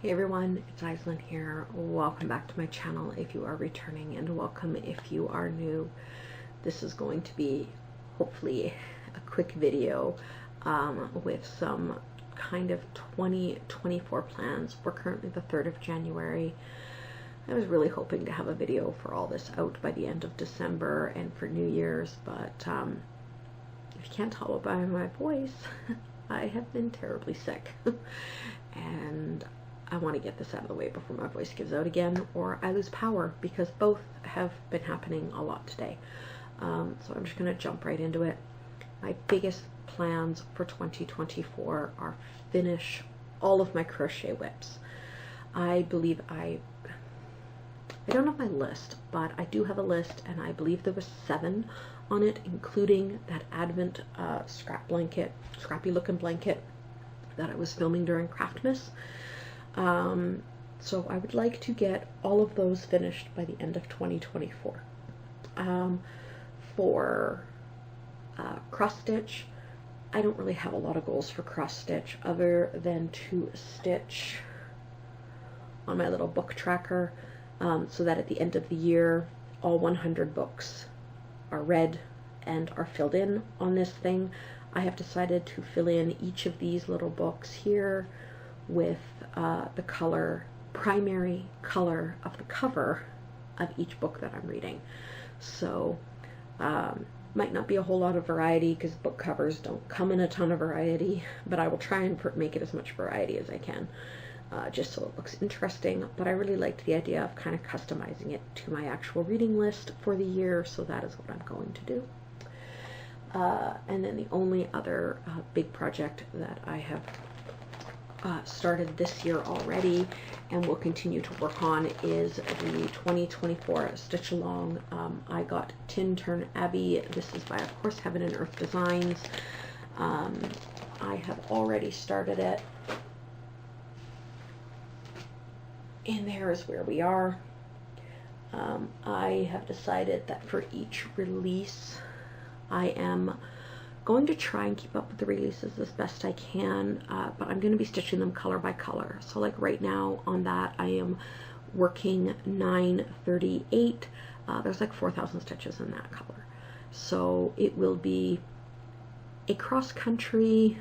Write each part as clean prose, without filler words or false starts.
Hey everyone, it's Aislinn here. Welcome back to my channel if you are returning, and welcome if you are new. This is going to be hopefully a quick video with some kind of 2024 plans. We're currently the 3rd of January. I was really hoping to have a video for all this out by the end of December and for New Year's, but if you can't tell by my voice, I have been terribly sick. And I want to get this out of the way before my voice gives out again or I lose power, because both have been happening a lot today. So I'm just going to jump right into it. My biggest plans for 2024 are finish all of my crochet whips. I believe I don't have my list, but I do have a list, and I believe there was 7 on it, including that Advent scrappy looking blanket that I was filming during Craftmas. So I would like to get all of those finished by the end of 2024. For cross stitch, I don't really have a lot of goals for cross stitch other than to stitch on my little book tracker, so that at the end of the year all 100 books are read and are filled in on this thing. I have decided to fill in each of these little books here with the primary color of the cover of each book that I'm reading. So might not be a whole lot of variety because book covers don't come in a ton of variety, but I will try and make it as much variety as I can, just so it looks interesting. But I really liked the idea of kind of customizing it to my actual reading list for the year, so that is what I'm going to do. And then the only other big project that I have started this year already and will continue to work on is the 2024 Stitch Along. I got Tin Turn Abbey. This is by, of course, Heaven and Earth Designs. I have already started it, and there is where we are. I have decided that for each release I am going to try and keep up with the releases as best I can, but I'm going to be stitching them color by color. So like right now on that I am working 938. There's like 4,000 stitches in that color. So it will be a cross country,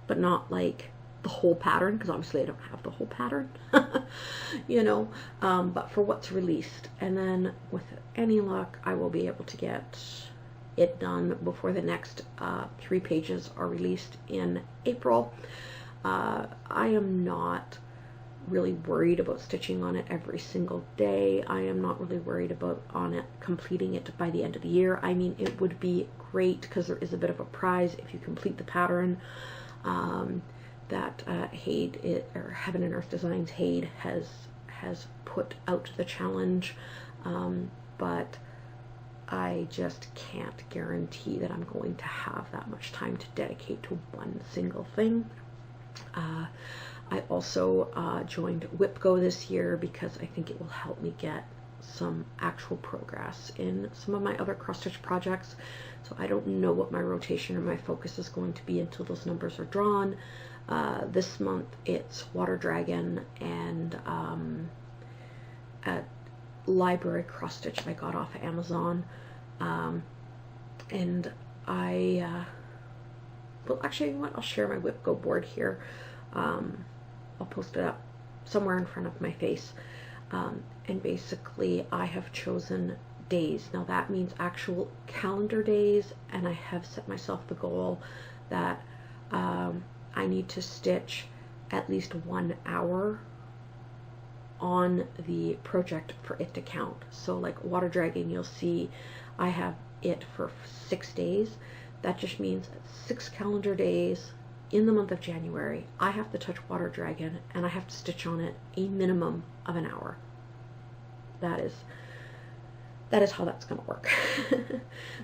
but not like the whole pattern, because obviously I don't have the whole pattern, you know, but for what's released. And then with any luck I will be able to get it done before the next 3 pages are released in April. I am not really worried about stitching on it every single day. I am not really worried about completing it by the end of the year. I mean, it would be great because there is a bit of a prize if you complete the pattern that Heaven and Earth Designs Hade has put out the challenge, but I just can't guarantee that I'm going to have that much time to dedicate to one single thing. I also joined WhipGo this year because I think it will help me get some actual progress in some of my other cross-stitch projects. So I don't know what my rotation or my focus is going to be until those numbers are drawn. This month it's Water Dragon and a library cross-stitch I got off of Amazon. And well, actually, you know what? I'll share my WhipGo board here. I'll post it up somewhere in front of my face. And basically I have chosen days. Now that means actual calendar days, and I have set myself the goal that I need to stitch at least 1 hour on the project for it to count. So like Water Dragon, you'll see I have it for 6 days. That just means 6 calendar days in the month of January I have to touch Water Dragon, and I have to stitch on it a minimum of 1 hour. That is how that's going to work.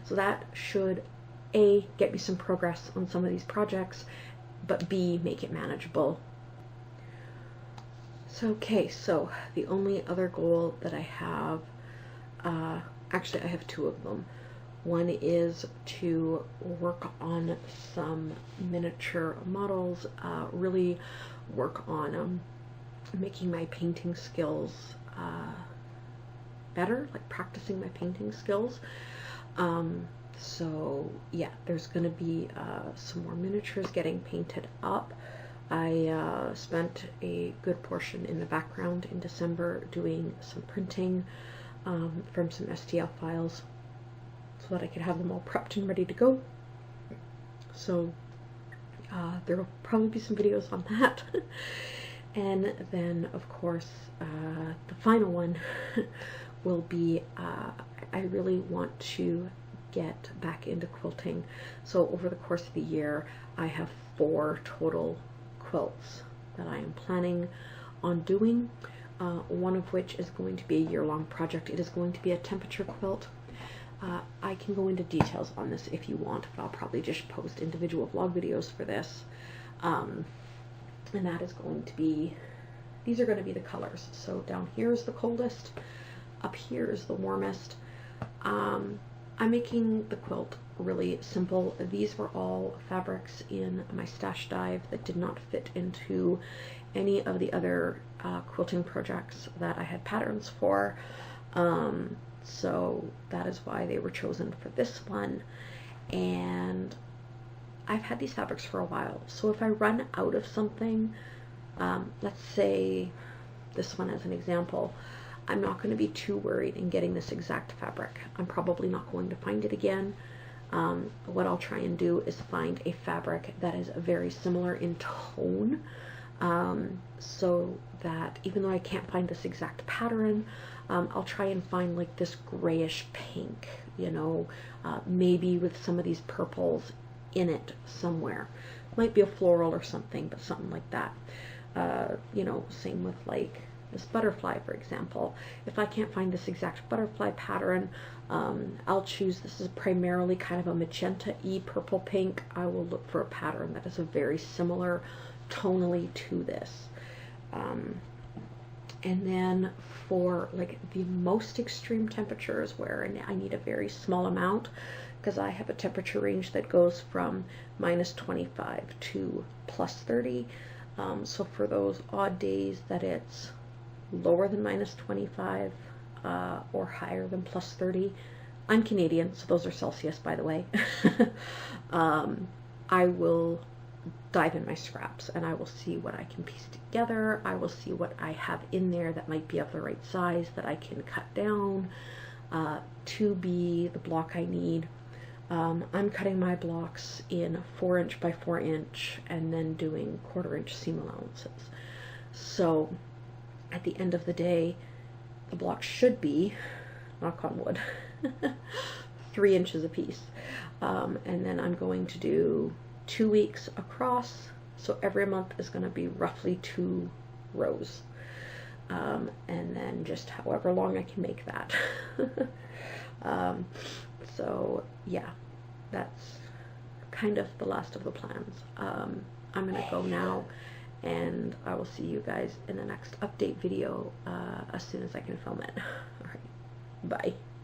So that should A, get me some progress on some of these projects, but B, make it manageable. So okay, so the only other goal that I have, actually I have 2 of them. One is to work on some miniature models, really work on making my painting skills better, like practicing my painting skills. So yeah, there's going to be some more miniatures getting painted up. I spent a good portion in the background in December doing some printing from some STL files so that I could have them all prepped and ready to go. So there will probably be some videos on that. And then, of course, the final one will be, I really want to get back into quilting. So over the course of the year, I have 4 total quilts that I am planning on doing, one of which is going to be a year-long project. It is going to be a temperature quilt. I can go into details on this if you want, but I'll probably just post individual vlog videos for this. And that is going to be, these are going to be the colors. So down here is the coldest, up here is the warmest. I'm making the quilt really simple. These were all fabrics in my stash dive that did not fit into any of the other quilting projects that I had patterns for. So that is why they were chosen for this one. And I've had these fabrics for a while, so if I run out of something, let's say this one as an example, I'm not going to be too worried in getting this exact fabric. I'm probably not going to find it again. What I'll try and do is find a fabric that is very similar in tone, so that even though I can't find this exact pattern, I'll try and find like this grayish pink, you know, maybe with some of these purples in it somewhere. Might be a floral or something, but something like that. You know, same with like this butterfly, for example. If I can't find this exact butterfly pattern, I'll choose, this is primarily kind of a magenta-y purple pink. I will look for a pattern that is a very similar tonally to this. And then for like the most extreme temperatures where I need a very small amount, because I have a temperature range that goes from -25 to +30. So for those odd days that it's lower than -25 or higher than +30, I'm Canadian, so those are Celsius, by the way. I will dive in my scraps and I will see what I can piece together. I will see what I have in there that might be of the right size that I can cut down to be the block I need. I'm cutting my blocks in 4" by 4" and then doing 1/4" seam allowances. So at the end of the day, the block should be, knock on wood, 3 inches a piece. And then I'm going to do 2 weeks across, so every month is going to be roughly 2 rows. And then just however long I can make that. So yeah, that's kind of the last of the plans. I'm going to go now, and I will see you guys in the next update video as soon as I can film it. All right, bye.